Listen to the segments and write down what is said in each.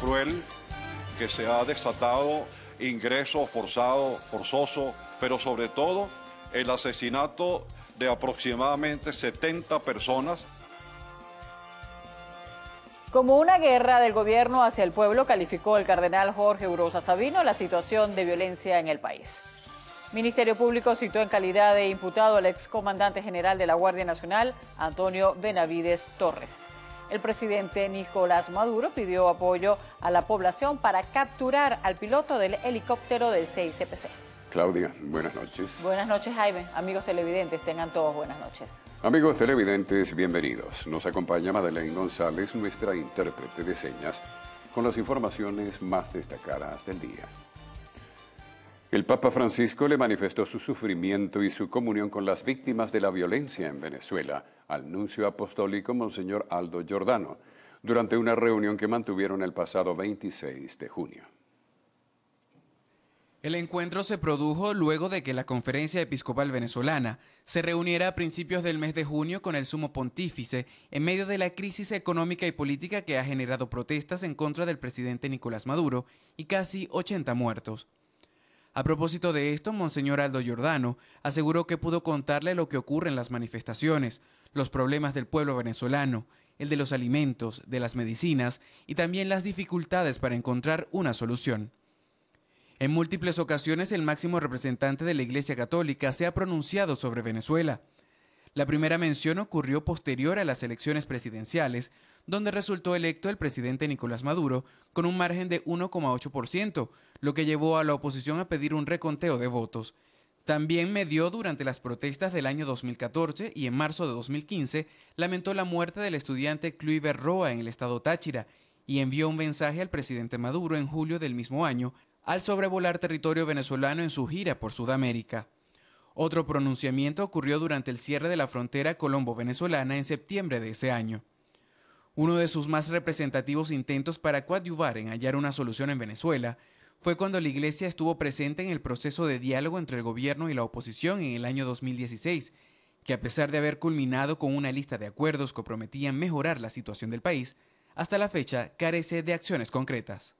cruel que se ha desatado, ingreso forzoso, pero sobre todo el asesinato de aproximadamente 70 personas. Como una guerra del gobierno hacia el pueblo, calificó el cardenal Jorge Urosa Sabino la situación de violencia en el país. Ministerio Público citó en calidad de imputado al excomandante general de la Guardia Nacional, Antonio Benavides Torres. El presidente Nicolás Maduro pidió apoyo a la población para capturar al piloto del helicóptero del CICPC. Claudia, buenas noches. Buenas noches, Jaime. Amigos televidentes, tengan todos buenas noches. Amigos televidentes, bienvenidos. Nos acompaña Madeleine González, nuestra intérprete de señas, con las informaciones más destacadas del día. El Papa Francisco le manifestó su sufrimiento y su comunión con las víctimas de la violencia en Venezuela al nuncio apostólico Monseñor Aldo Giordano, durante una reunión que mantuvieron el pasado 26 de junio. El encuentro se produjo luego de que la Conferencia Episcopal Venezolana se reuniera a principios del mes de junio con el Sumo Pontífice en medio de la crisis económica y política que ha generado protestas en contra del presidente Nicolás Maduro y casi 80 muertos. A propósito de esto, Monseñor Aldo Giordano aseguró que pudo contarle lo que ocurre en las manifestaciones, los problemas del pueblo venezolano, el de los alimentos, de las medicinas y también las dificultades para encontrar una solución. En múltiples ocasiones, el máximo representante de la Iglesia Católica se ha pronunciado sobre Venezuela. La primera mención ocurrió posterior a las elecciones presidenciales, donde resultó electo el presidente Nicolás Maduro con un margen de 1,8%, lo que llevó a la oposición a pedir un reconteo de votos. También medió durante las protestas del año 2014 y en marzo de 2015 lamentó la muerte del estudiante Cluiver Roa en el estado Táchira y envió un mensaje al presidente Maduro en julio del mismo año al sobrevolar territorio venezolano en su gira por Sudamérica. Otro pronunciamiento ocurrió durante el cierre de la frontera colombo-venezolana en septiembre de ese año. Uno de sus más representativos intentos para coadyuvar en hallar una solución en Venezuela fue cuando la Iglesia estuvo presente en el proceso de diálogo entre el gobierno y la oposición en el año 2016, que a pesar de haber culminado con una lista de acuerdos que prometían mejorar la situación del país, hasta la fecha carece de acciones concretas.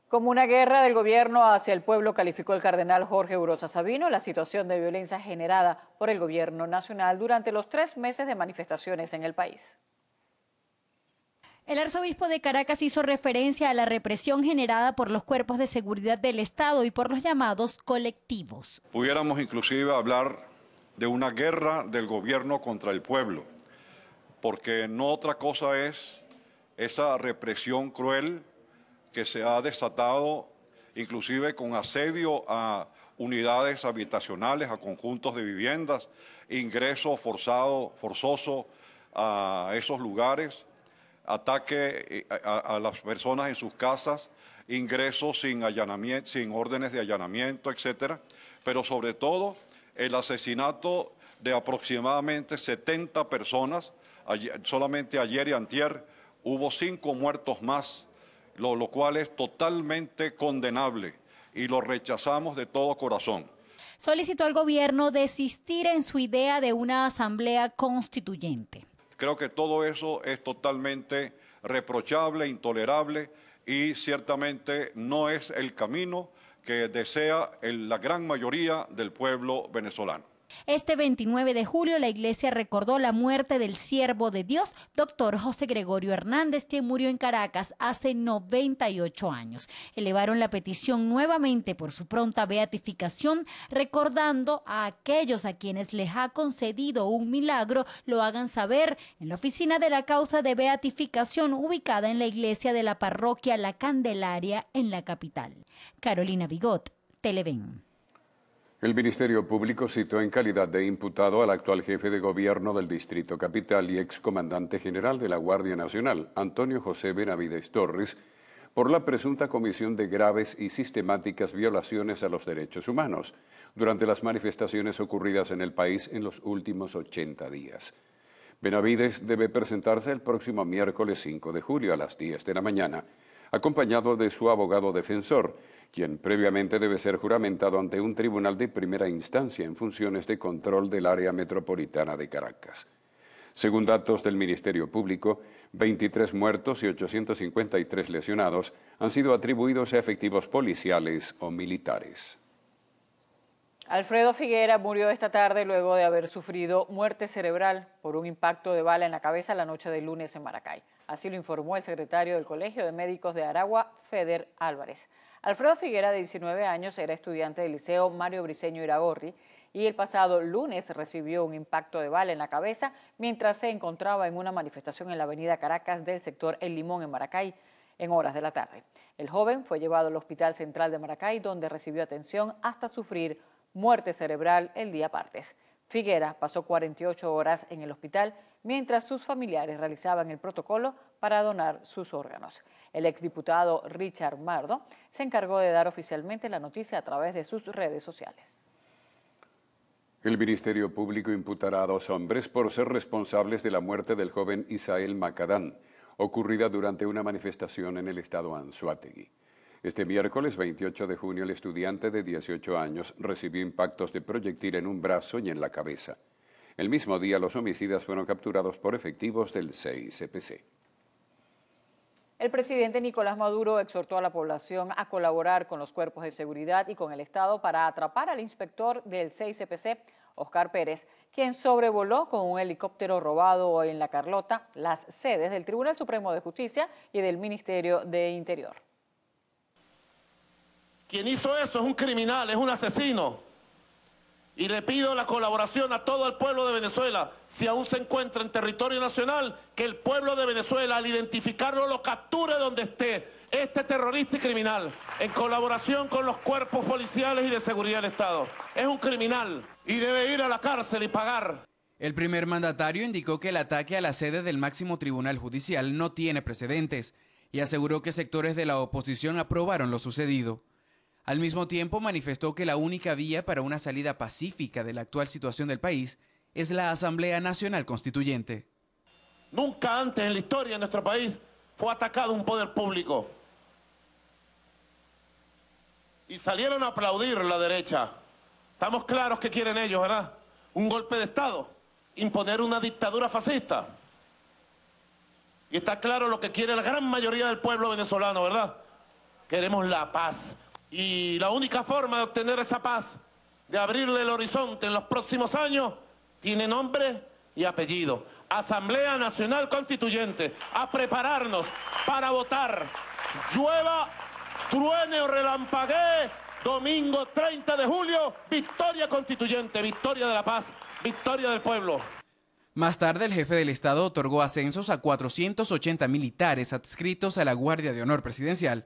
Como una guerra del gobierno hacia el pueblo, calificó el cardenal Jorge Urosa Sabino la situación de violencia generada por el gobierno nacional durante los 3 meses de manifestaciones en el país. El arzobispo de Caracas hizo referencia a la represión generada por los cuerpos de seguridad del Estado y por los llamados colectivos. Pudiéramos inclusive hablar de una guerra del gobierno contra el pueblo, porque no otra cosa es esa represión cruel que se ha desatado inclusive con asedio a unidades habitacionales, a conjuntos de viviendas, ingreso forzoso a esos lugares, ataque a las personas en sus casas, ingresos sin allanamiento, sin órdenes de allanamiento, etcétera, pero sobre todo el asesinato de aproximadamente 70 personas. Solamente ayer y antier hubo 5 muertos más, lo cual es totalmente condenable y lo rechazamos de todo corazón. Solicitó al gobierno desistir en su idea de una asamblea constituyente. Creo que todo eso es totalmente reprochable, intolerable y ciertamente no es el camino que desea la gran mayoría del pueblo venezolano. Este 29 de julio la iglesia recordó la muerte del siervo de Dios, doctor José Gregorio Hernández, que murió en Caracas hace 98 años. Elevaron la petición nuevamente por su pronta beatificación, recordando a aquellos a quienes les ha concedido un milagro, lo hagan saber en la oficina de la causa de beatificación ubicada en la iglesia de la parroquia La Candelaria en la capital. Carolina Bigot, Televen. El Ministerio Público citó en calidad de imputado al actual jefe de gobierno del Distrito Capital y excomandante general de la Guardia Nacional, Antonio José Benavides Torres, por la presunta comisión de graves y sistemáticas violaciones a los derechos humanos durante las manifestaciones ocurridas en el país en los últimos 80 días. Benavides debe presentarse el próximo miércoles 5 de julio a las 10 de la mañana, acompañado de su abogado defensor, quien previamente debe ser juramentado ante un tribunal de primera instancia en funciones de control del área metropolitana de Caracas. Según datos del Ministerio Público, 23 muertos y 853 lesionados han sido atribuidos a efectivos policiales o militares. Alfredo Figuera murió esta tarde luego de haber sufrido muerte cerebral por un impacto de bala en la cabeza la noche del lunes en Maracay. Así lo informó el secretario del Colegio de Médicos de Aragua, Feder Álvarez. Alfredo Figuera, de 19 años, era estudiante del Liceo Mario Briceño Iragorri y el pasado lunes recibió un impacto de bala en la cabeza mientras se encontraba en una manifestación en la avenida Caracas del sector El Limón en Maracay en horas de la tarde. El joven fue llevado al Hospital Central de Maracay, donde recibió atención hasta sufrir muerte cerebral el día martes. Figuera pasó 48 horas en el hospital mientras sus familiares realizaban el protocolo para donar sus órganos. El exdiputado Richard Mardo se encargó de dar oficialmente la noticia a través de sus redes sociales. El Ministerio Público imputará a 2 hombres por ser responsables de la muerte del joven Isael Macadán, ocurrida durante una manifestación en el estado Anzoátegui. Este miércoles 28 de junio, el estudiante de 18 años recibió impactos de proyectil en un brazo y en la cabeza. El mismo día, los homicidas fueron capturados por efectivos del CICPC. El presidente Nicolás Maduro exhortó a la población a colaborar con los cuerpos de seguridad y con el Estado para atrapar al inspector del CICPC, Oscar Pérez, quien sobrevoló con un helicóptero robado hoy en La Carlota las sedes del Tribunal Supremo de Justicia y del Ministerio de Interior. Quien hizo eso es un criminal, es un asesino. Y le pido la colaboración a todo el pueblo de Venezuela, si aún se encuentra en territorio nacional, que el pueblo de Venezuela, al identificarlo, lo capture donde esté, este terrorista y criminal, en colaboración con los cuerpos policiales y de seguridad del Estado. Es un criminal y debe ir a la cárcel y pagar. El primer mandatario indicó que el ataque a la sede del máximo tribunal judicial no tiene precedentes y aseguró que sectores de la oposición aprobaron lo sucedido. Al mismo tiempo, manifestó que la única vía para una salida pacífica de la actual situación del país es la Asamblea Nacional Constituyente. Nunca antes en la historia de nuestro país fue atacado un poder público. Y salieron a aplaudir la derecha. Estamos claros que quieren ellos, ¿verdad? Un golpe de Estado, imponer una dictadura fascista. Y está claro lo que quiere la gran mayoría del pueblo venezolano, ¿verdad? Queremos la paz. Y la única forma de obtener esa paz, de abrirle el horizonte en los próximos años, tiene nombre y apellido. Asamblea Nacional Constituyente, a prepararnos para votar. Llueva, truene o relampaguee, domingo 30 de julio, victoria constituyente, victoria de la paz, victoria del pueblo. Más tarde, el jefe del Estado otorgó ascensos a 480 militares adscritos a la Guardia de Honor Presidencial,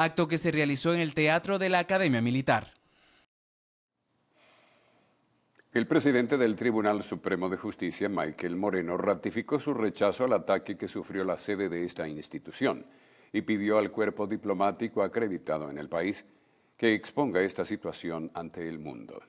acto que se realizó en el Teatro de la Academia Militar. El presidente del Tribunal Supremo de Justicia, Michael Moreno, ratificó su rechazo al ataque que sufrió la sede de esta institución y pidió al cuerpo diplomático acreditado en el país que exponga esta situación ante el mundo.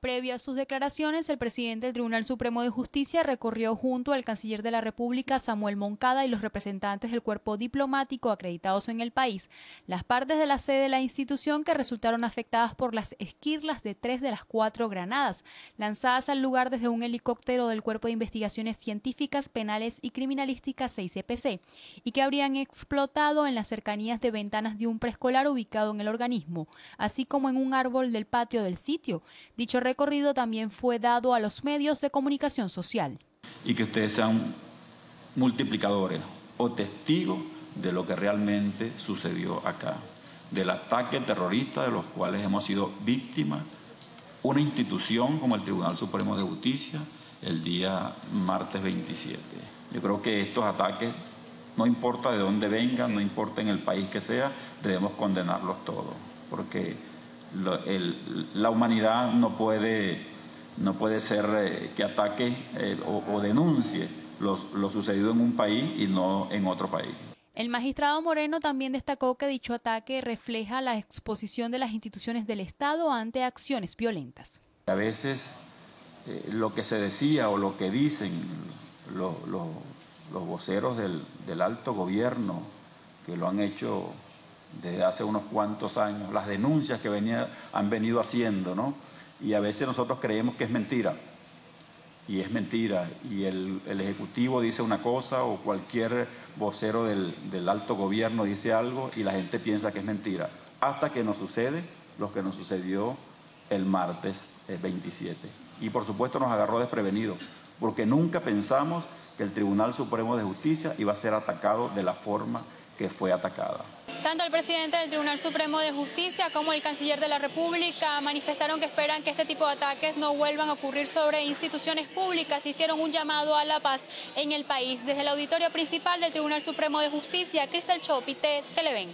Previo a sus declaraciones, el presidente del Tribunal Supremo de Justicia recorrió junto al canciller de la República, Samuel Moncada, y los representantes del cuerpo diplomático acreditados en el país, las partes de la sede de la institución que resultaron afectadas por las esquirlas de 3 de las 4 granadas, lanzadas al lugar desde un helicóptero del Cuerpo de Investigaciones Científicas, Penales y Criminalísticas CICPC, y que habrían explotado en las cercanías de ventanas de un preescolar ubicado en el organismo, así como en un árbol del patio del sitio. Dicho recorrido también fue dado a los medios de comunicación social. Y que ustedes sean multiplicadores o testigos de lo que realmente sucedió acá, del ataque terrorista de los cuales hemos sido víctimas, una institución como el Tribunal Supremo de Justicia, el día martes 27. Yo creo que estos ataques, no importa de dónde vengan, no importa en el país que sea, debemos condenarlos todos, porque la humanidad no puede ser que ataque o denuncie lo sucedido en un país y no en otro país. El magistrado Moreno también destacó que dicho ataque refleja la exposición de las instituciones del Estado ante acciones violentas. A veces lo que se decía o lo que dicen los voceros del alto gobierno, que lo han hecho desde hace unos cuantos años, las denuncias que han venido haciendo, ¿no? Y a veces nosotros creemos que es mentira. y es mentira, y el Ejecutivo dice una cosa o cualquier vocero del alto gobierno dice algo y la gente piensa que es mentira, hasta que nos sucede lo que nos sucedió el martes 27. Y por supuesto nos agarró desprevenidos, porque nunca pensamos que el Tribunal Supremo de Justicia iba a ser atacado de la forma que fue atacada. Tanto el presidente del Tribunal Supremo de Justicia como el canciller de la República manifestaron que esperan que este tipo de ataques no vuelvan a ocurrir sobre instituciones públicas. Hicieron un llamado a la paz en el país. Desde el auditorio principal del Tribunal Supremo de Justicia, Cristal Chopite, Televen.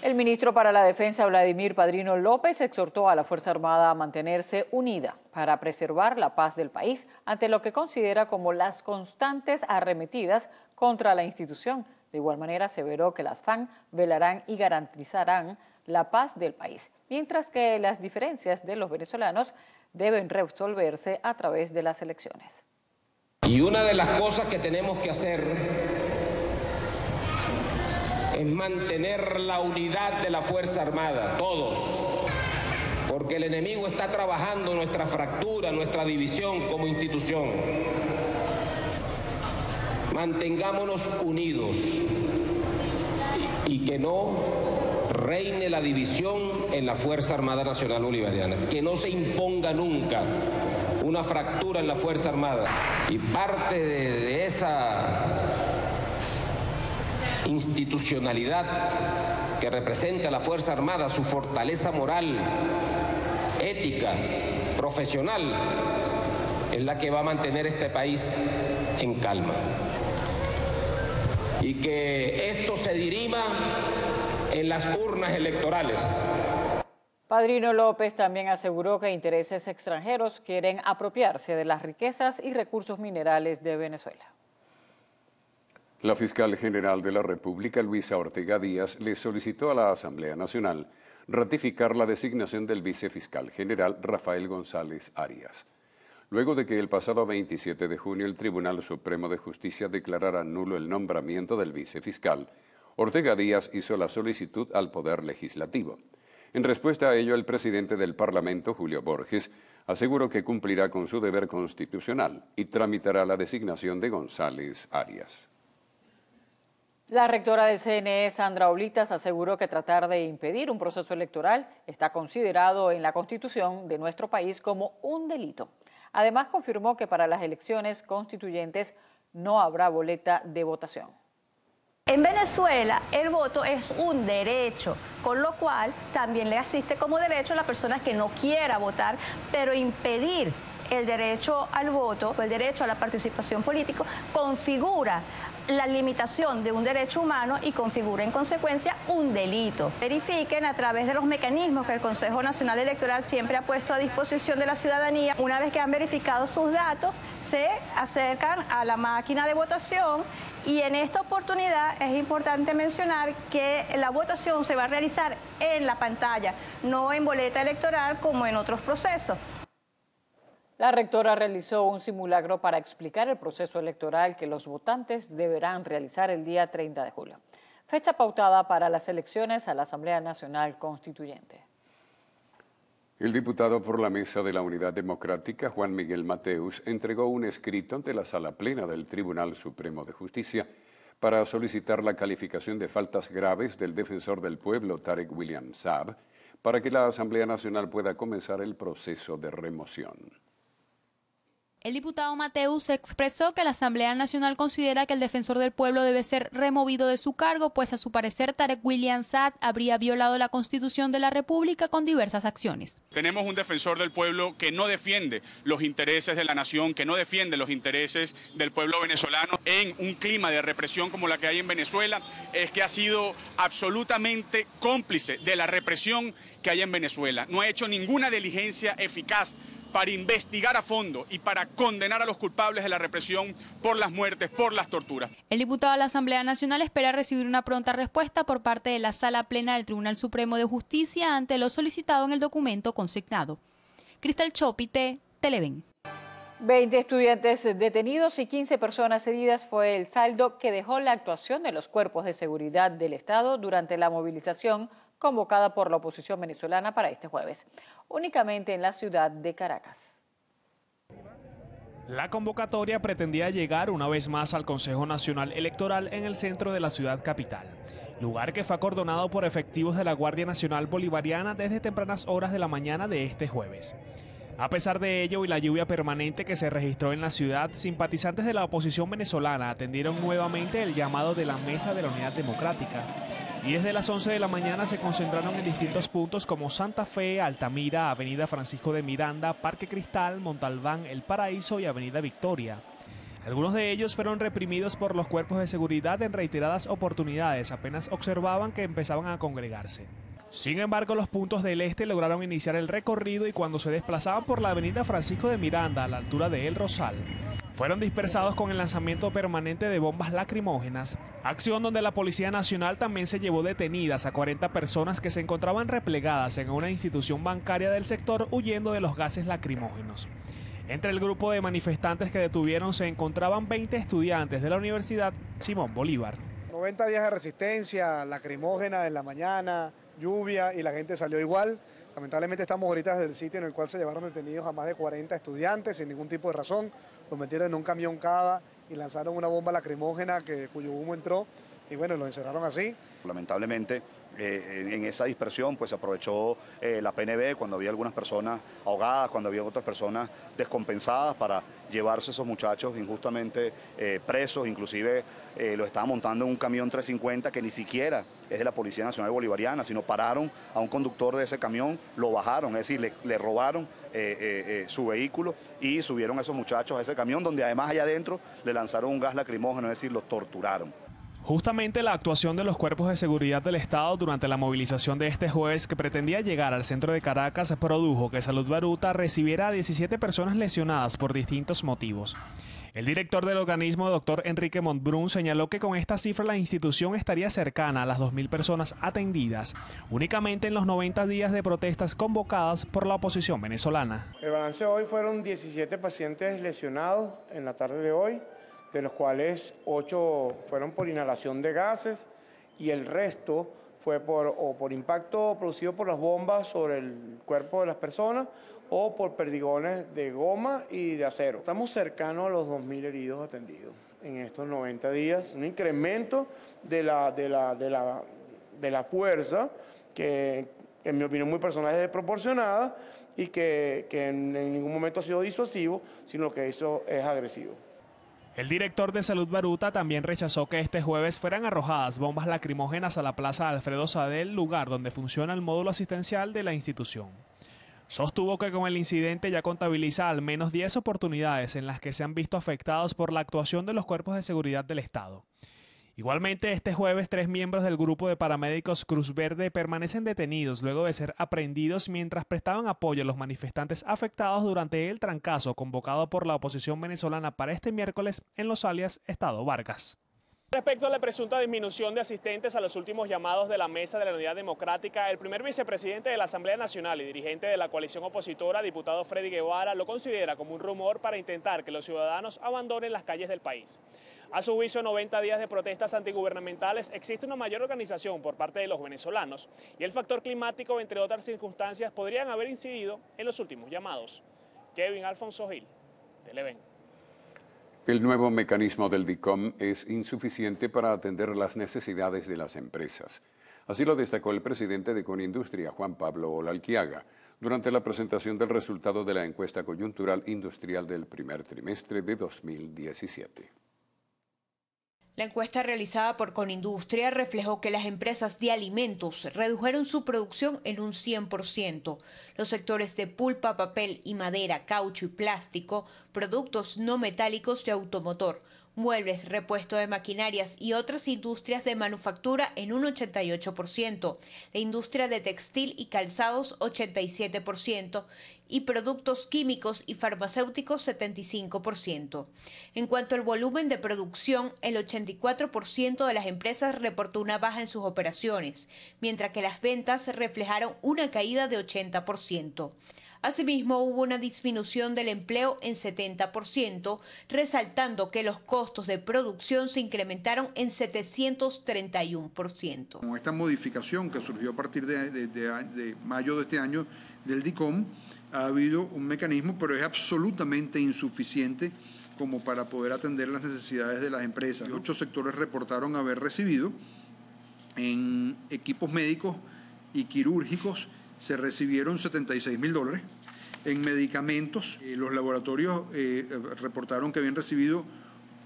El ministro para la Defensa, Vladimir Padrino López, exhortó a la Fuerza Armada a mantenerse unida para preservar la paz del país ante lo que considera como las constantes arremetidas contra la institución. De igual manera, aseveró que las FARC velarán y garantizarán la paz del país, mientras que las diferencias de los venezolanos deben resolverse a través de las elecciones. Y una de las cosas que tenemos que hacer es mantener la unidad de la Fuerza Armada, todos, porque el enemigo está trabajando nuestra fractura, nuestra división como institución. Mantengámonos unidos y que no reine la división en la Fuerza Armada Nacional Bolivariana, que no se imponga nunca una fractura en la Fuerza Armada. Y parte de esa institucionalidad que representa la Fuerza Armada, su fortaleza moral, ética, profesional, es la que va a mantener este país en calma. Y que esto se dirima en las urnas electorales. Padrino López también aseguró que intereses extranjeros quieren apropiarse de las riquezas y recursos minerales de Venezuela. La fiscal general de la República, Luisa Ortega Díaz, le solicitó a la Asamblea Nacional ratificar la designación del vicefiscal general Rafael González Arias. Luego de que el pasado 27 de junio el Tribunal Supremo de Justicia declarara nulo el nombramiento del vicefiscal, Ortega Díaz hizo la solicitud al Poder Legislativo. En respuesta a ello, el presidente del Parlamento, Julio Borges, aseguró que cumplirá con su deber constitucional y tramitará la designación de González Arias. La rectora del CNE, Sandra Oblitas, aseguró que tratar de impedir un proceso electoral está considerado en la Constitución de nuestro país como un delito. Además, confirmó que para las elecciones constituyentes no habrá boleta de votación. En Venezuela el voto es un derecho, con lo cual también le asiste como derecho a la persona que no quiera votar, pero impedir el derecho al voto o el derecho a la participación política configura la limitación de un derecho humano y configura en consecuencia un delito. Verifiquen a través de los mecanismos que el Consejo Nacional Electoral siempre ha puesto a disposición de la ciudadanía. Una vez que han verificado sus datos, se acercan a la máquina de votación y en esta oportunidad es importante mencionar que la votación se va a realizar en la pantalla, no en boleta electoral como en otros procesos. La rectora realizó un simulacro para explicar el proceso electoral que los votantes deberán realizar el día 30 de julio, fecha pautada para las elecciones a la Asamblea Nacional Constituyente. El diputado por la Mesa de la Unidad Democrática, Juan Miguel Mateus, entregó un escrito ante la Sala Plena del Tribunal Supremo de Justicia para solicitar la calificación de faltas graves del defensor del pueblo, Tarek William Saab, para que la Asamblea Nacional pueda comenzar el proceso de remoción. El diputado Mateus expresó que la Asamblea Nacional considera que el defensor del pueblo debe ser removido de su cargo, pues a su parecer Tarek William Saab habría violado la Constitución de la República con diversas acciones. Tenemos un defensor del pueblo que no defiende los intereses de la nación, que no defiende los intereses del pueblo venezolano en un clima de represión como la que hay en Venezuela, es que ha sido absolutamente cómplice de la represión que hay en Venezuela. No ha hecho ninguna diligencia eficaz para investigar a fondo y para condenar a los culpables de la represión por las muertes, por las torturas. El diputado de la Asamblea Nacional espera recibir una pronta respuesta por parte de la Sala Plena del Tribunal Supremo de Justicia ante lo solicitado en el documento consignado. Cristal Chopite, Televen. 20 estudiantes detenidos y 15 personas heridas fue el saldo que dejó la actuación de los cuerpos de seguridad del Estado durante la movilización convocada por la oposición venezolana para este jueves, únicamente en la ciudad de Caracas. La convocatoria pretendía llegar una vez más al Consejo Nacional Electoral en el centro de la ciudad capital, lugar que fue acordonado por efectivos de la Guardia Nacional Bolivariana desde tempranas horas de la mañana de este jueves. A pesar de ello y la lluvia permanente que se registró en la ciudad, simpatizantes de la oposición venezolana atendieron nuevamente el llamado de la Mesa de la Unidad Democrática y desde las 11 de la mañana se concentraron en distintos puntos como Santa Fe, Altamira, Avenida Francisco de Miranda, Parque Cristal, Montalbán, El Paraíso y Avenida Victoria. Algunos de ellos fueron reprimidos por los cuerpos de seguridad en reiteradas oportunidades, apenas observaban que empezaban a congregarse. Sin embargo, los puntos del este lograron iniciar el recorrido y cuando se desplazaban por la avenida Francisco de Miranda a la altura de El Rosal, fueron dispersados con el lanzamiento permanente de bombas lacrimógenas, acción donde la Policía Nacional también se llevó detenidas a 40 personas que se encontraban replegadas en una institución bancaria del sector huyendo de los gases lacrimógenos. Entre el grupo de manifestantes que detuvieron se encontraban 20 estudiantes de la Universidad Simón Bolívar. 90 días de resistencia, lacrimógena en la mañana, lluvia y la gente salió igual. Lamentablemente estamos ahorita desde el sitio en el cual se llevaron detenidos a más de 40 estudiantes sin ningún tipo de razón. Los metieron en un camión cada y lanzaron una bomba lacrimógena cuyo humo entró y bueno, los encerraron así. Lamentablemente en esa dispersión pues se aprovechó la PNB cuando había algunas personas ahogadas, cuando había otras personas descompensadas para llevarse a esos muchachos injustamente presos, inclusive los estaban montando en un camión 350 que ni siquiera es de la Policía Nacional Bolivariana, sino pararon a un conductor de ese camión, lo bajaron, es decir, le robaron su vehículo y subieron a esos muchachos a ese camión donde además allá adentro le lanzaron un gas lacrimógeno, es decir, los torturaron. Justamente la actuación de los cuerpos de seguridad del Estado durante la movilización de este jueves que pretendía llegar al centro de Caracas produjo que Salud Baruta recibiera a 17 personas lesionadas por distintos motivos. El director del organismo, doctor Enrique Montbrun, señaló que con esta cifra la institución estaría cercana a las 2.000 personas atendidas, únicamente en los 90 días de protestas convocadas por la oposición venezolana. El balance de hoy fueron 17 pacientes lesionados en la tarde de hoy, de los cuales 8 fueron por inhalación de gases y el resto fue por impacto producido por las bombas sobre el cuerpo de las personas o por perdigones de goma y de acero. Estamos cercanos a los 2.000 heridos atendidos en estos 90 días. Un incremento de la fuerza que, en mi opinión muy personal, es desproporcionada y que en ningún momento ha sido disuasivo, sino que eso es agresivo. El director de Salud Baruta también rechazó que este jueves fueran arrojadas bombas lacrimógenas a la Plaza Alfredo Sadel, lugar donde funciona el módulo asistencial de la institución. Sostuvo que con el incidente ya contabiliza al menos 10 oportunidades en las que se han visto afectados por la actuación de los cuerpos de seguridad del Estado. Igualmente, este jueves 3 miembros del grupo de paramédicos Cruz Verde permanecen detenidos luego de ser aprehendidos mientras prestaban apoyo a los manifestantes afectados durante el trancazo convocado por la oposición venezolana para este miércoles en los alias Estado Vargas. Respecto a la presunta disminución de asistentes a los últimos llamados de la Mesa de la Unidad Democrática, el primer vicepresidente de la Asamblea Nacional y dirigente de la coalición opositora, diputado Freddy Guevara, lo considera como un rumor para intentar que los ciudadanos abandonen las calles del país. A su juicio, 90 días de protestas antigubernamentales, existe una mayor organización por parte de los venezolanos y el factor climático, entre otras circunstancias, podrían haber incidido en los últimos llamados. Kevin Alfonso Gil, Televen. El nuevo mecanismo del DICOM es insuficiente para atender las necesidades de las empresas. Así lo destacó el presidente de Conindustria, Juan Pablo Olalquiaga, durante la presentación del resultado de la encuesta coyuntural industrial del primer trimestre de 2017. La encuesta realizada por Conindustria reflejó que las empresas de alimentos redujeron su producción en un 100%. Los sectores de pulpa, papel y madera, caucho y plástico, productos no metálicos y automotor, muebles, repuesto de maquinarias y otras industrias de manufactura en un 88%, la industria de textil y calzados 87% y productos químicos y farmacéuticos 75%. En cuanto al volumen de producción, el 84% de las empresas reportó una baja en sus operaciones, mientras que las ventas reflejaron una caída de 80%. Asimismo, hubo una disminución del empleo en 70%, resaltando que los costos de producción se incrementaron en 731%. Con esta modificación que surgió a partir de mayo de este año del DICOM, ha habido un mecanismo, pero es absolutamente insuficiente como para poder atender las necesidades de las empresas. 8 sectores reportaron haber recibido en equipos médicos y quirúrgicos. Se recibieron $76.000. En medicamentos, los laboratorios reportaron que habían recibido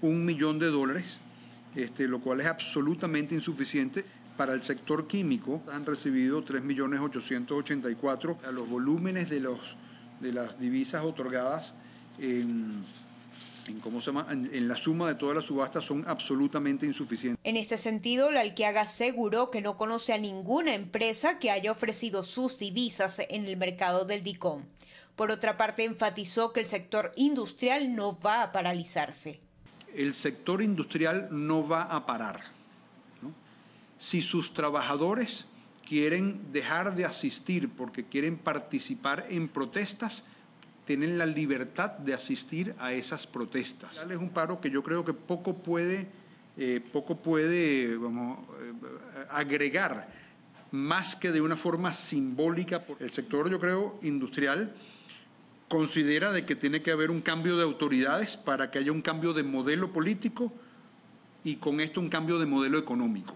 $1 millón, lo cual es absolutamente insuficiente. Para el sector químico han recibido 3.884.000. Los volúmenes de las divisas otorgadas en la suma de todas las subastas son absolutamente insuficientes. En este sentido, la Alquiaga aseguró que no conoce a ninguna empresa que haya ofrecido sus divisas en el mercado del DICOM. Por otra parte, enfatizó que el sector industrial no va a paralizarse. El sector industrial no va a parar, ¿no? Si sus trabajadores quieren dejar de asistir porque quieren participar en protestas, tienen la libertad de asistir a esas protestas. Es un paro que yo creo que poco puede agregar, más que de una forma simbólica. El sector, yo creo, industrial considera de que tiene que haber un cambio de autoridades para que haya un cambio de modelo político y con esto un cambio de modelo económico.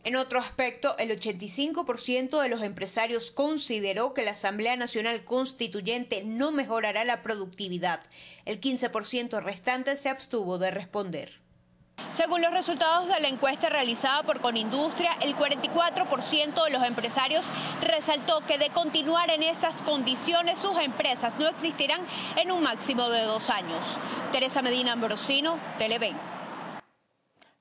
En otro aspecto, el 85% de los empresarios consideró que la Asamblea Nacional Constituyente no mejorará la productividad. El 15% restante se abstuvo de responder. Según los resultados de la encuesta realizada por Conindustria, el 44% de los empresarios resaltó que de continuar en estas condiciones sus empresas no existirán en un máximo de 2 años. Teresa Medina Ambrosino, Televen.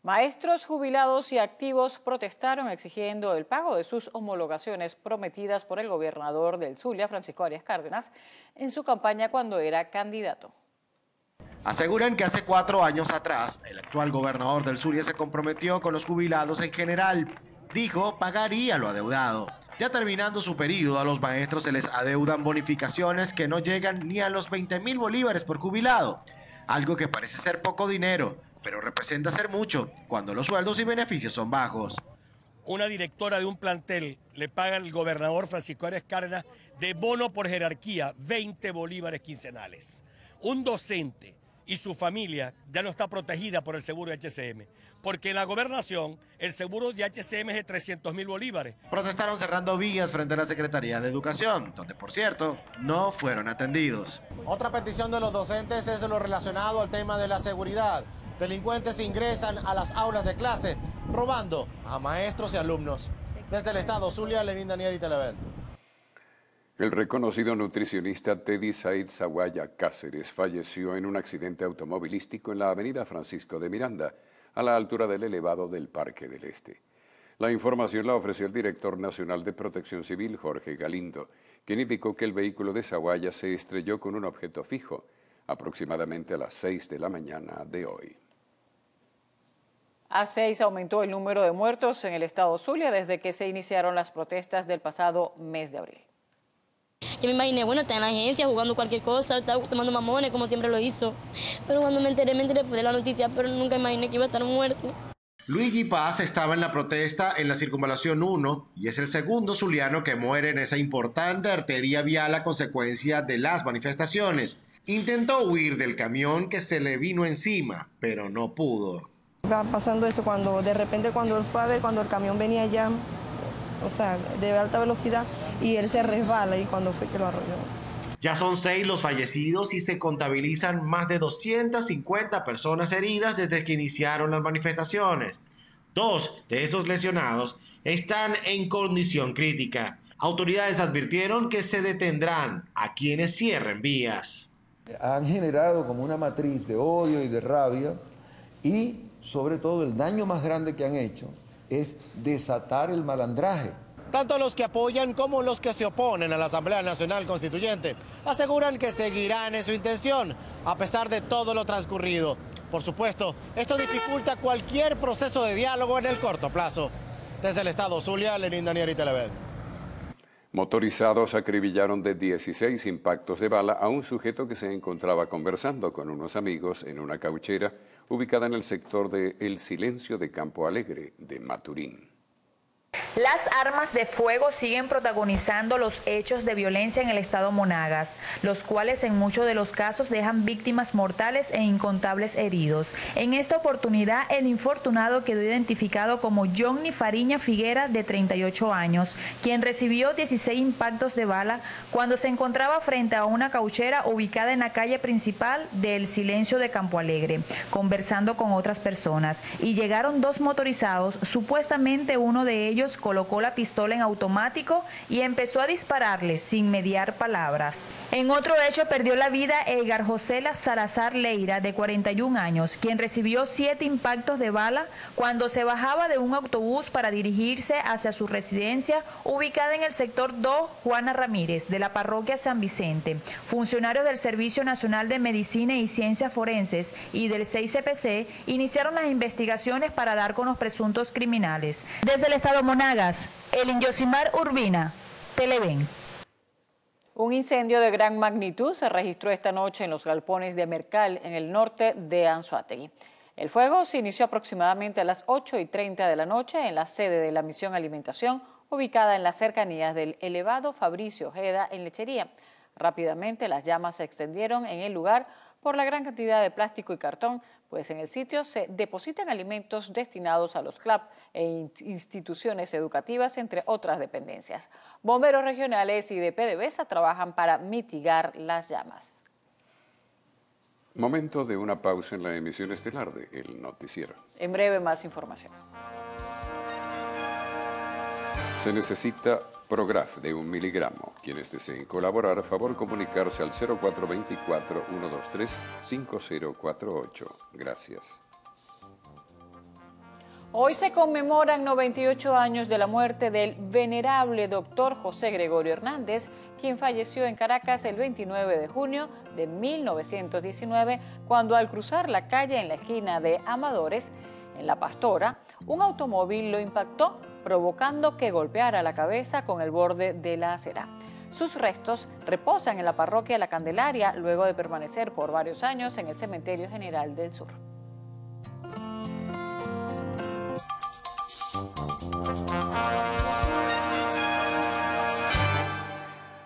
Maestros jubilados y activos protestaron exigiendo el pago de sus homologaciones prometidas por el gobernador del Zulia, Francisco Arias Cárdenas, en su campaña cuando era candidato. Aseguran que hace 4 años atrás, el actual gobernador del Zulia se comprometió con los jubilados en general. Dijo pagaría lo adeudado. Ya terminando su periodo, a los maestros se les adeudan bonificaciones que no llegan ni a los 20.000 bolívares por jubilado. Algo que parece ser poco dinero, pero representa ser mucho cuando los sueldos y beneficios son bajos. Una directora de un plantel le paga al gobernador Francisco Arias Cárdenas de bono por jerarquía 20 bolívares quincenales. Un docente y su familia ya no está protegida por el seguro de HCM, porque en la gobernación el seguro de HCM es de 300.000 bolívares. Protestaron cerrando vías frente a la Secretaría de Educación, donde por cierto no fueron atendidos. Otra petición de los docentes es lo relacionado al tema de la seguridad. Delincuentes ingresan a las aulas de clase, robando a maestros y alumnos. Desde el estado Zulia, Lenín Daniel, Televen. El reconocido nutricionista Teddy Said Zawaya Cáceres falleció en un accidente automovilístico en la avenida Francisco de Miranda, a la altura del elevado del Parque del Este. La información la ofreció el director nacional de Protección Civil, Jorge Galindo, quien indicó que el vehículo de Zawaya se estrelló con un objeto fijo, aproximadamente a las 6 de la mañana de hoy. A 6 aumentó el número de muertos en el estado Zulia desde que se iniciaron las protestas del pasado mes de abril. Yo me imaginé, bueno, está en la agencia jugando cualquier cosa, está tomando mamones como siempre lo hizo. Pero cuando me enteré fue de la noticia, pero nunca imaginé que iba a estar muerto. Luigi Paz estaba en la protesta en la Circunvalación 1 y es el segundo zuliano que muere en esa importante arteria vial a consecuencia de las manifestaciones. Intentó huir del camión que se le vino encima, pero no pudo. Va pasando eso cuando de repente cuando él fue a ver, cuando el camión venía ya, o sea, de alta velocidad, y él se resbala y cuando fue que lo arrolló. Ya son 6 los fallecidos y se contabilizan más de 250 personas heridas desde que iniciaron las manifestaciones. 2 de esos lesionados están en condición crítica. Autoridades advirtieron que se detendrán a quienes cierren vías. Han generado como una matriz de odio y de rabia y sobre todo el daño más grande que han hecho es desatar el malandraje. Tanto los que apoyan como los que se oponen a la Asamblea Nacional Constituyente aseguran que seguirán en su intención, a pesar de todo lo transcurrido. Por supuesto, esto dificulta cualquier proceso de diálogo en el corto plazo. Desde el estado Zulia, Lenín Daniel, Televen. Motorizados acribillaron de 16 impactos de bala a un sujeto que se encontraba conversando con unos amigos en una cauchera ubicada en el sector de El Silencio de Campo Alegre de Maturín. Las armas de fuego siguen protagonizando los hechos de violencia en el estado Monagas, los cuales en muchos de los casos dejan víctimas mortales e incontables heridos. En esta oportunidad, el infortunado quedó identificado como Johnny Fariña Figuera, de 38 años, quien recibió 16 impactos de bala cuando se encontraba frente a una cauchera ubicada en la calle principal de El Silencio de Campo Alegre, conversando con otras personas, y llegaron dos motorizados. Supuestamente uno de ellos colocó la pistola en automático y empezó a dispararle sin mediar palabras. En otro hecho perdió la vida Edgar José Salazar Leira, de 41 años, quien recibió 7 impactos de bala cuando se bajaba de un autobús para dirigirse hacia su residencia ubicada en el sector 2 Juana Ramírez de la parroquia San Vicente. Funcionarios del Servicio Nacional de Medicina y Ciencias Forenses y del 6CPC iniciaron las investigaciones para dar con los presuntos criminales. Desde el estado Monagas, Elin Yosimar Urbina, Televen. Un incendio de gran magnitud se registró esta noche en los galpones de Mercal, en el norte de Anzoátegui. El fuego se inició aproximadamente a las 8:30 de la noche en la sede de la Misión Alimentación, ubicada en las cercanías del elevado Fabricio Ojeda en Lechería. Rápidamente las llamas se extendieron en el lugar por la gran cantidad de plástico y cartón, pues en el sitio se depositan alimentos destinados a los CLAP e instituciones educativas, entre otras dependencias. Bomberos regionales y de PDVSA trabajan para mitigar las llamas. Momento de una pausa en la emisión estelar de El Noticiero. En breve más información. Se necesita Prograf de 1 miligramo. Quienes deseen colaborar, favor comunicarse al 0424-123-5048. Gracias. Hoy se conmemoran 98 años de la muerte del venerable doctor José Gregorio Hernández, quien falleció en Caracas el 29 de junio de 1919, cuando al cruzar la calle en la esquina de Amadores, en La Pastora, un automóvil lo impactó, provocando que golpeara la cabeza con el borde de la acera. Sus restos reposan en la parroquia La Candelaria, luego de permanecer por varios años en el Cementerio General del Sur.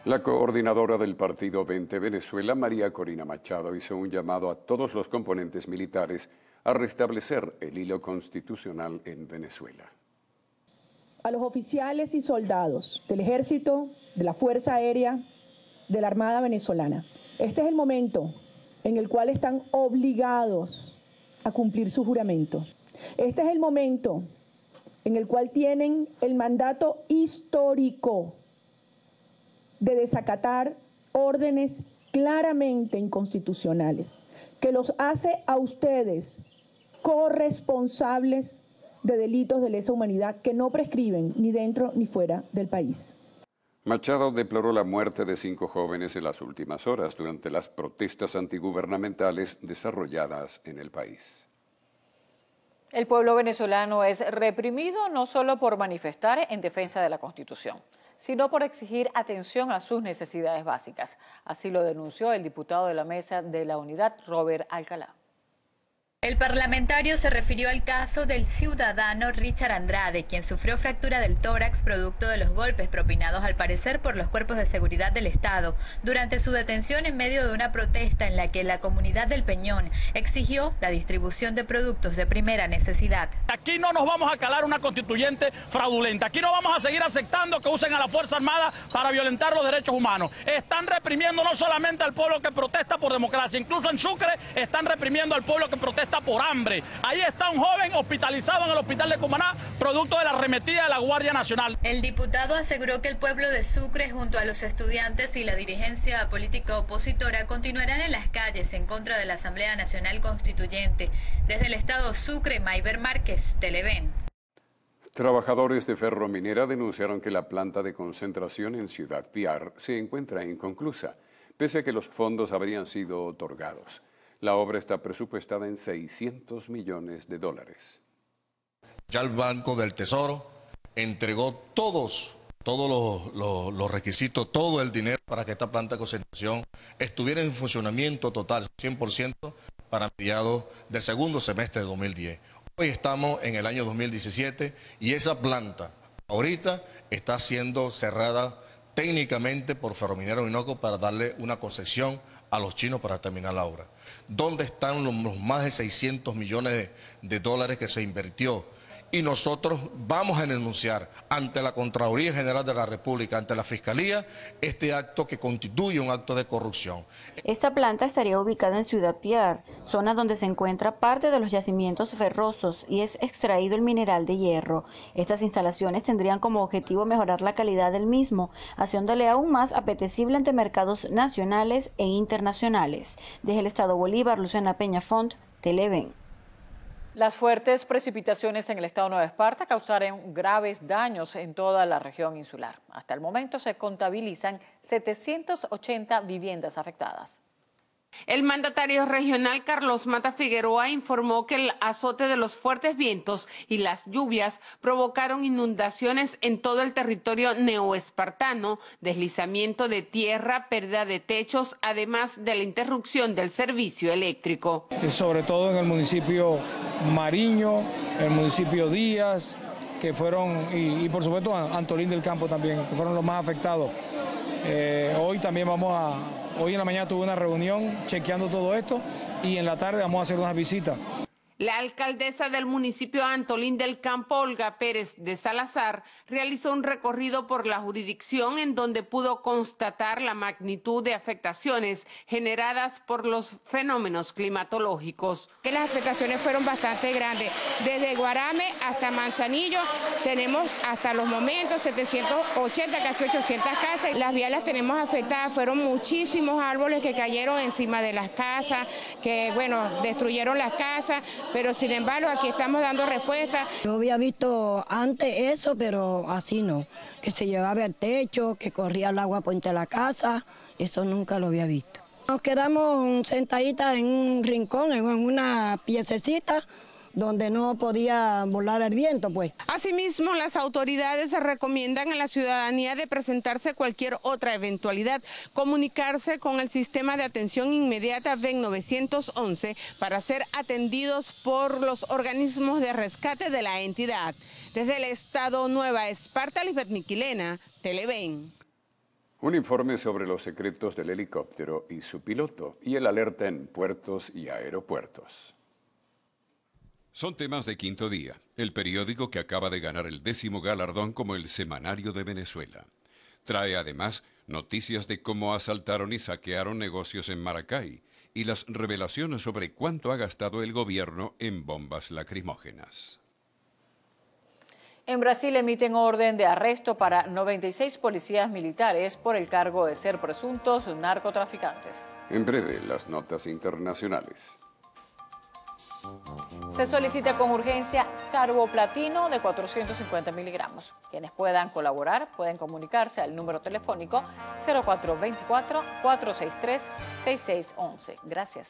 La coordinadora del partido 20 Venezuela, María Corina Machado, hizo un llamado a todos los componentes militares a restablecer el hilo constitucional en Venezuela. A los oficiales y soldados del Ejército, de la Fuerza Aérea, de la Armada Venezolana. Este es el momento en el cual están obligados a cumplir su juramento. Este es el momento en el cual tienen el mandato histórico de desacatar órdenes claramente inconstitucionales, que los hace a ustedes corresponsables de delitos de lesa humanidad que no prescriben ni dentro ni fuera del país. Machado deploró la muerte de 5 jóvenes en las últimas horas durante las protestas antigubernamentales desarrolladas en el país. El pueblo venezolano es reprimido no solo por manifestar en defensa de la Constitución, sino por exigir atención a sus necesidades básicas. Así lo denunció el diputado de la Mesa de la Unidad, Robert Alcalá. El parlamentario se refirió al caso del ciudadano Richard Andrade, quien sufrió fractura del tórax producto de los golpes propinados al parecer por los cuerpos de seguridad del Estado durante su detención en medio de una protesta en la que la comunidad del Peñón exigió la distribución de productos de primera necesidad. Aquí no nos vamos a calar una constituyente fraudulenta, aquí no vamos a seguir aceptando que usen a la Fuerza Armada para violentar los derechos humanos. Están reprimiendo no solamente al pueblo que protesta por democracia, incluso en Sucre están reprimiendo al pueblo que protesta por hambre. Ahí está un joven hospitalizado en el hospital de Cumaná, producto de la arremetida de la Guardia Nacional. El diputado aseguró que el pueblo de Sucre, junto a los estudiantes y la dirigencia política opositora, continuarán en las calles en contra de la Asamblea Nacional Constituyente. Desde el estado Sucre, Mayber Márquez, Televen. Trabajadores de Ferrominera denunciaron que la planta de concentración en Ciudad Piar se encuentra inconclusa, pese a que los fondos habrían sido otorgados. La obra está presupuestada en $600 millones. Ya el Banco del Tesoro entregó todos todos los requisitos, todo el dinero para que esta planta de concentración estuviera en funcionamiento total, 100%, para mediados del segundo semestre de 2010. Hoy estamos en el año 2017 y esa planta ahorita está siendo cerrada técnicamente por Ferrominero Orinoco para darle una concesión a los chinos para terminar la obra. ¿Dónde están los más de 600 millones de dólares que se invirtió? Y nosotros vamos a denunciar ante la Contraloría General de la República, ante la Fiscalía, este acto que constituye un acto de corrupción. Esta planta estaría ubicada en Ciudad Piar, zona donde se encuentra parte de los yacimientos ferrosos y es extraído el mineral de hierro. Estas instalaciones tendrían como objetivo mejorar la calidad del mismo, haciéndole aún más apetecible ante mercados nacionales e internacionales. Desde el Estado Bolívar, Luciana Peña Font, Televen. Las fuertes precipitaciones en el estado Nueva Esparta causaron graves daños en toda la región insular. Hasta el momento se contabilizan 780 viviendas afectadas. El mandatario regional Carlos Mata Figueroa informó que el azote de los fuertes vientos y las lluvias provocaron inundaciones en todo el territorio neoespartano, deslizamiento de tierra, pérdida de techos, además de la interrupción del servicio eléctrico. Sobre todo en el municipio Mariño, el municipio Díaz, que fueron, y por supuesto Antolín del Campo también, que fueron los más afectados. Hoy en la mañana tuve una reunión chequeando todo esto y en la tarde vamos a hacer unas visitas. La alcaldesa del municipio Antolín del Campo, Olga Pérez de Salazar, realizó un recorrido por la jurisdicción en donde pudo constatar la magnitud de afectaciones generadas por los fenómenos climatológicos. Que las afectaciones fueron bastante grandes. Desde Guarame hasta Manzanillo tenemos hasta los momentos 780, casi 800 casas. Las vías las tenemos afectadas, fueron muchísimos árboles que cayeron encima de las casas, que bueno, destruyeron las casas. Pero sin embargo aquí estamos dando respuesta. Yo había visto antes eso, pero así no, que se llevaba el techo, que corría el agua por entre la casa, eso nunca lo había visto. Nos quedamos sentaditas en un rincón, en una piececita, donde no podía volar el viento, pues. Asimismo, las autoridades recomiendan a la ciudadanía de presentarse cualquier otra eventualidad, comunicarse con el sistema de atención inmediata VEN 911 para ser atendidos por los organismos de rescate de la entidad. Desde el estado Nueva Esparta, Lisbeth Miquilena, Televen. Un informe sobre los secretos del helicóptero y su piloto y el alerta en puertos y aeropuertos. Son temas de Quinto Día, el periódico que acaba de ganar el 10º galardón como el Semanario de Venezuela. Trae además noticias de cómo asaltaron y saquearon negocios en Maracay y las revelaciones sobre cuánto ha gastado el gobierno en bombas lacrimógenas. En Brasil emiten orden de arresto para 96 policías militares por el cargo de ser presuntos narcotraficantes. En breve, las notas internacionales. Se solicita con urgencia carboplatino de 450 miligramos. Quienes puedan colaborar pueden comunicarse al número telefónico 0424-463-6611. Gracias.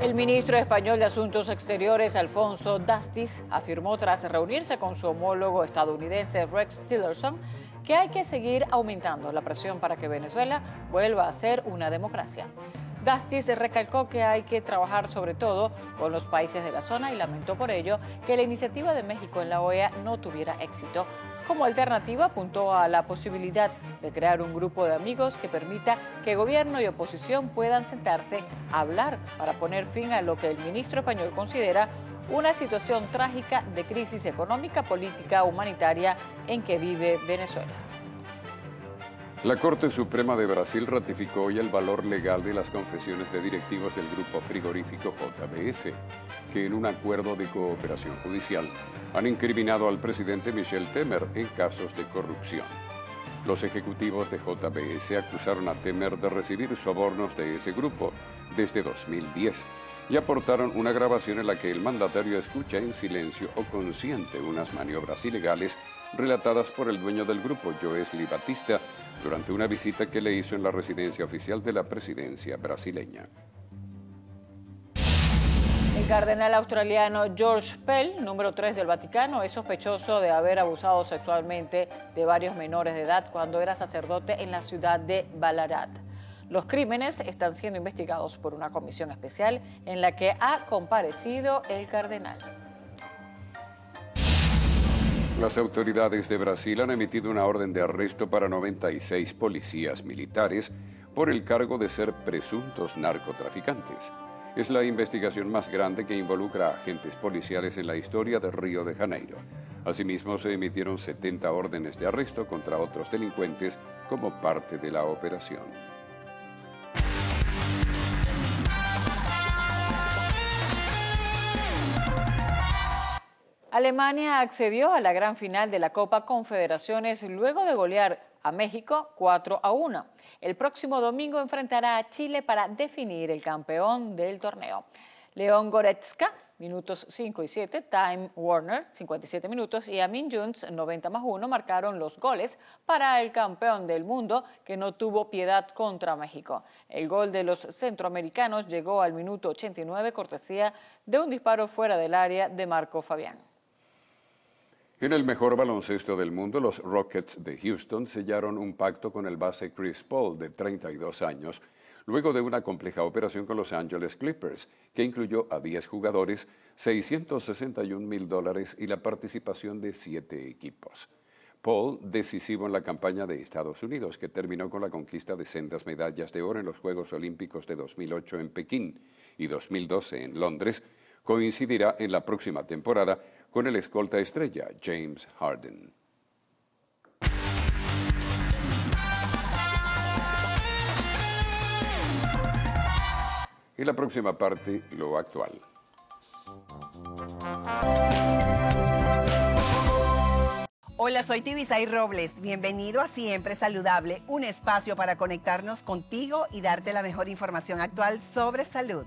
El ministro español de Asuntos Exteriores, Alfonso Dastis, afirmó tras reunirse con su homólogo estadounidense Rex Tillerson que hay que seguir aumentando la presión para que Venezuela vuelva a ser una democracia. Dastis recalcó que hay que trabajar sobre todo con los países de la zona y lamentó por ello que la iniciativa de México en la OEA no tuviera éxito. Como alternativa apuntó a la posibilidad de crear un grupo de amigos que permita que gobierno y oposición puedan sentarse a hablar para poner fin a lo que el ministro español considera una situación trágica de crisis económica, política, humanitaria en que vive Venezuela. La Corte Suprema de Brasil ratificó hoy el valor legal de las confesiones de directivos del grupo frigorífico JBS, que en un acuerdo de cooperación judicial han incriminado al presidente Michel Temer en casos de corrupción. Los ejecutivos de JBS acusaron a Temer de recibir sobornos de ese grupo desde 2010 y aportaron una grabación en la que el mandatario escucha en silencio o consciente unas maniobras ilegales relatadas por el dueño del grupo, Joesley Batista, durante una visita que le hizo en la residencia oficial de la presidencia brasileña. El cardenal australiano George Pell, número 3 del Vaticano, es sospechoso de haber abusado sexualmente de varios menores de edad cuando era sacerdote en la ciudad de Ballarat. Los crímenes están siendo investigados por una comisión especial en la que ha comparecido el cardenal. Las autoridades de Brasil han emitido una orden de arresto para 96 policías militares por el cargo de ser presuntos narcotraficantes. Es la investigación más grande que involucra a agentes policiales en la historia de Río de Janeiro. Asimismo, se emitieron 70 órdenes de arresto contra otros delincuentes como parte de la operación. Alemania accedió a la gran final de la Copa Confederaciones luego de golear a México 4-1. El próximo domingo enfrentará a Chile para definir el campeón del torneo. León Goretzka, minutos 5 y 7, Time Warner, 57 minutos, y Amin Younes, 90+1, marcaron los goles para el campeón del mundo, que no tuvo piedad contra México. El gol de los centroamericanos llegó al minuto 89, cortesía de un disparo fuera del área de Marco Fabián. En el mejor baloncesto del mundo, los Rockets de Houston sellaron un pacto con el base Chris Paul, de 32 años, luego de una compleja operación con Los Angeles Clippers, que incluyó a 10 jugadores, $661,000 y la participación de 7 equipos. Paul, decisivo en la campaña de Estados Unidos, que terminó con la conquista de sendas medallas de oro en los Juegos Olímpicos de 2008 en Pekín y 2012 en Londres, coincidirá en la próxima temporada con el escolta estrella James Harden. En la próxima parte, lo actual. Hola, soy Tibisay Robles. Bienvenido a Siempre Saludable, un espacio para conectarnos contigo y darte la mejor información actual sobre salud.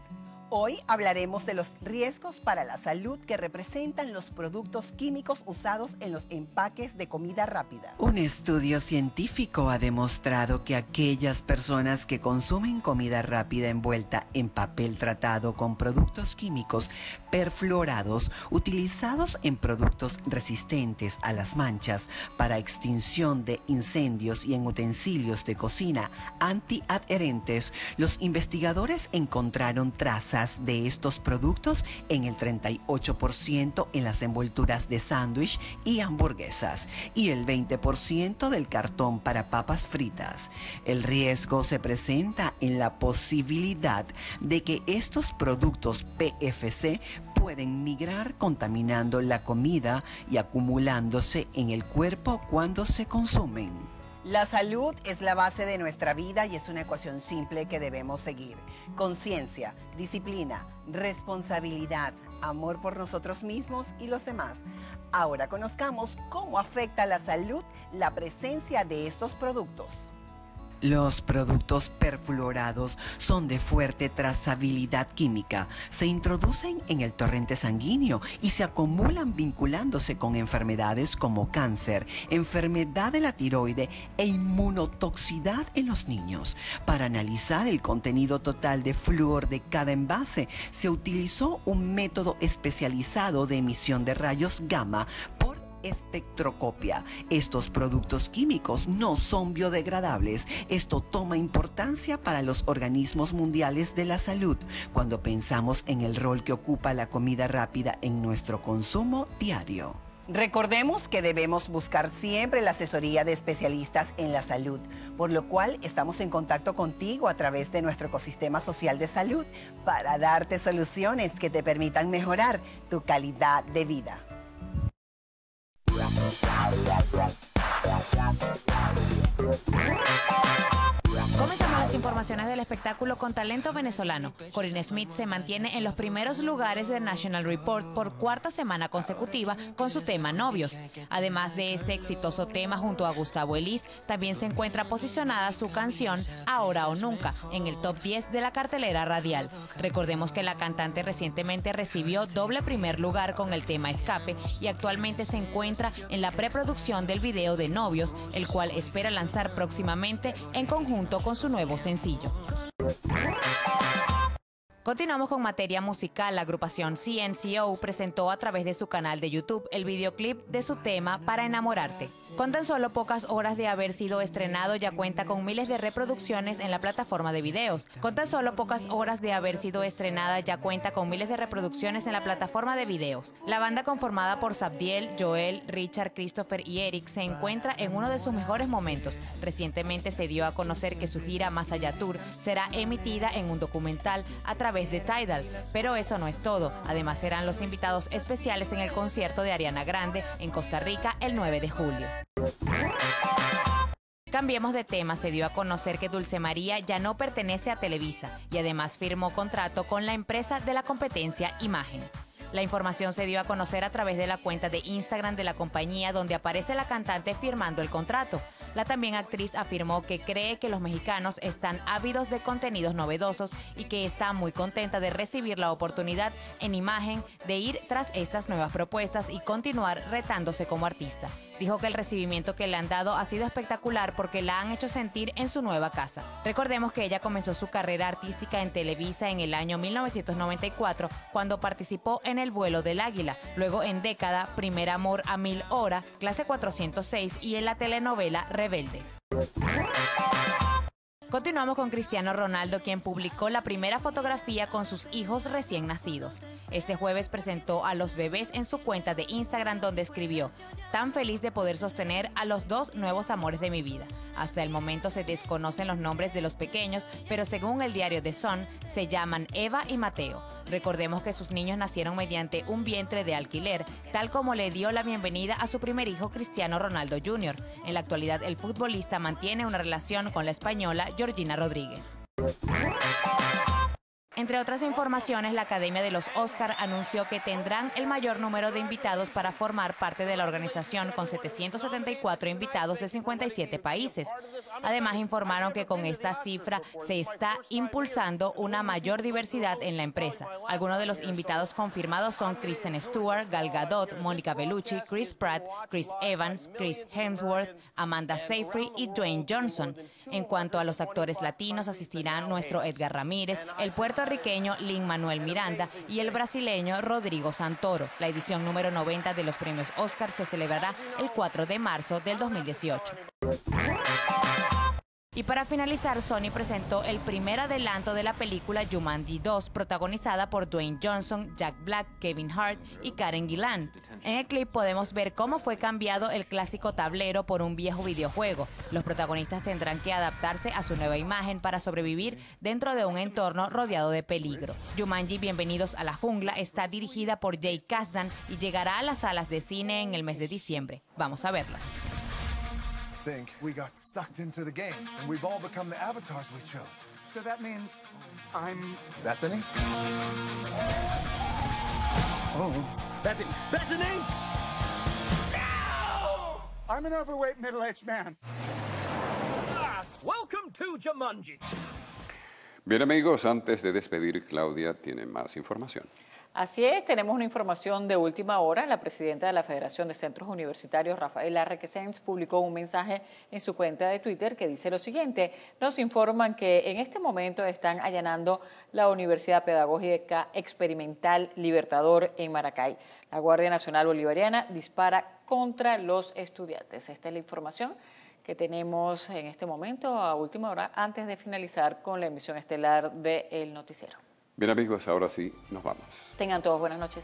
Hoy hablaremos de los riesgos para la salud que representan los productos químicos usados en los empaques de comida rápida. Un estudio científico ha demostrado que aquellas personas que consumen comida rápida envuelta en papel tratado con productos químicos perfluorados utilizados en productos resistentes a las manchas para extinción de incendios y en utensilios de cocina antiadherentes, los investigadores encontraron trazas de estos productos en el 38% en las envolturas de sándwich y hamburguesas y el 20% del cartón para papas fritas. El riesgo se presenta en la posibilidad de que estos productos PFC pueden migrar contaminando la comida y acumulándose en el cuerpo cuando se consumen. La salud es la base de nuestra vida y es una ecuación simple que debemos seguir. Conciencia, disciplina, responsabilidad, amor por nosotros mismos y los demás. Ahora conozcamos cómo afecta a la salud la presencia de estos productos. Los productos perfluorados son de fuerte trazabilidad química, se introducen en el torrente sanguíneo y se acumulan vinculándose con enfermedades como cáncer, enfermedad de la tiroide e inmunotoxicidad en los niños. Para analizar el contenido total de flúor de cada envase, se utilizó un método especializado de emisión de rayos gamma por espectroscopia. Estos productos químicos no son biodegradables. Esto toma importancia para los organismos mundiales de la salud cuando pensamos en el rol que ocupa la comida rápida en nuestro consumo diario. Recordemos que debemos buscar siempre la asesoría de especialistas en la salud, por lo cual estamos en contacto contigo a través de nuestro ecosistema social de salud para darte soluciones que te permitan mejorar tu calidad de vida. Comenzamos las informaciones del espectáculo con talento venezolano. Corinne Smith se mantiene en los primeros lugares del National Report por cuarta semana consecutiva con su tema Novios. Además de este exitoso tema junto a Gustavo Elis, también se encuentra posicionada su canción Ahora o Nunca en el top 10 de la cartelera radial. Recordemos que la cantante recientemente recibió doble primer lugar con el tema Escape y actualmente se encuentra en la preproducción del video de Novios, el cual espera lanzar próximamente en conjunto con su nuevo sencillo. Continuamos con materia musical. La agrupación CNCO presentó a través de su canal de YouTube el videoclip de su tema Para enamorarte. Con tan solo pocas horas de haber sido estrenado, ya cuenta con miles de reproducciones en la plataforma de videos. Con tan solo pocas horas de haber sido estrenada, ya cuenta con miles de reproducciones en la plataforma de videos. La banda, conformada por Sabdiel, Joel, Richard, Christopher y Eric, se encuentra en uno de sus mejores momentos. Recientemente se dio a conocer que su gira Más Allá Tour será emitida en un documental a través de Tidal, pero eso no es todo. Además serán los invitados especiales en el concierto de Ariana Grande en Costa Rica el 9 de julio. Cambiemos de tema. Se dio a conocer que Dulce María ya no pertenece a Televisa y además firmó contrato con la empresa de la competencia Imagen. La información se dio a conocer a través de la cuenta de Instagram de la compañía, donde aparece la cantante firmando el contrato. La también actriz afirmó que cree que los mexicanos están ávidos de contenidos novedosos y que está muy contenta de recibir la oportunidad en Imagen de ir tras estas nuevas propuestas y continuar retándose como artista. Dijo que el recibimiento que le han dado ha sido espectacular porque la han hecho sentir en su nueva casa. Recordemos que ella comenzó su carrera artística en Televisa en el año 1994, cuando participó en El vuelo del águila, luego en Década, Primer amor a 1000 horas, Clase 406 y en la telenovela Rebelde. Continuamos con Cristiano Ronaldo, quien publicó la primera fotografía con sus hijos recién nacidos. Este jueves presentó a los bebés en su cuenta de Instagram, donde escribió: tan feliz de poder sostener a los dos nuevos amores de mi vida. Hasta el momento se desconocen los nombres de los pequeños, pero según el diario The Sun, se llaman Eva y Mateo. Recordemos que sus niños nacieron mediante un vientre de alquiler, tal como le dio la bienvenida a su primer hijo, Cristiano Ronaldo Jr. En la actualidad, el futbolista mantiene una relación con la española Georgina Rodríguez. Entre otras informaciones, la Academia de los Oscar anunció que tendrán el mayor número de invitados para formar parte de la organización, con 774 invitados de 57 países. Además, informaron que con esta cifra se está impulsando una mayor diversidad en la empresa. Algunos de los invitados confirmados son Kristen Stewart, Gal Gadot, Mónica Bellucci, Chris Pratt, Chris Evans, Chris Hemsworth, Amanda Seyfried y Dwayne Johnson. En cuanto a los actores latinos, asistirán nuestro Edgar Ramírez, el puertorriqueño Lin-Manuel Miranda y el brasileño Rodrigo Santoro. La edición número 90 de los premios Oscar se celebrará el 4 de marzo del 2018. Y para finalizar, Sony presentó el primer adelanto de la película Jumanji 2, protagonizada por Dwayne Johnson, Jack Black, Kevin Hart y Karen Gillan. En el clip podemos ver cómo fue cambiado el clásico tablero por un viejo videojuego. Los protagonistas tendrán que adaptarse a su nueva imagen para sobrevivir dentro de un entorno rodeado de peligro. Jumanji, Bienvenidos a la Jungla, está dirigida por Jake Kasdan y llegará a las salas de cine en el mes de diciembre. Vamos a verla. Think we got sucked into the game and we've all become the avatars we chose. So that means I'm Bethany? Oh. Bethany! Bethany! No! I'm an overweight middle-aged man. Welcome to Jumanji. Bien, amigos, antes de despedir, Claudia tiene más información. Así es, tenemos una información de última hora. La presidenta de la Federación de Centros Universitarios, Rafaela Requesens, publicó un mensaje en su cuenta de Twitter que dice lo siguiente: nos informan que en este momento están allanando la Universidad Pedagógica Experimental Libertador en Maracay. La Guardia Nacional Bolivariana dispara contra los estudiantes. Esta es la información que tenemos en este momento a última hora, antes de finalizar con la emisión estelar del noticiero. Bien, amigos, ahora sí nos vamos. Tengan todos buenas noches.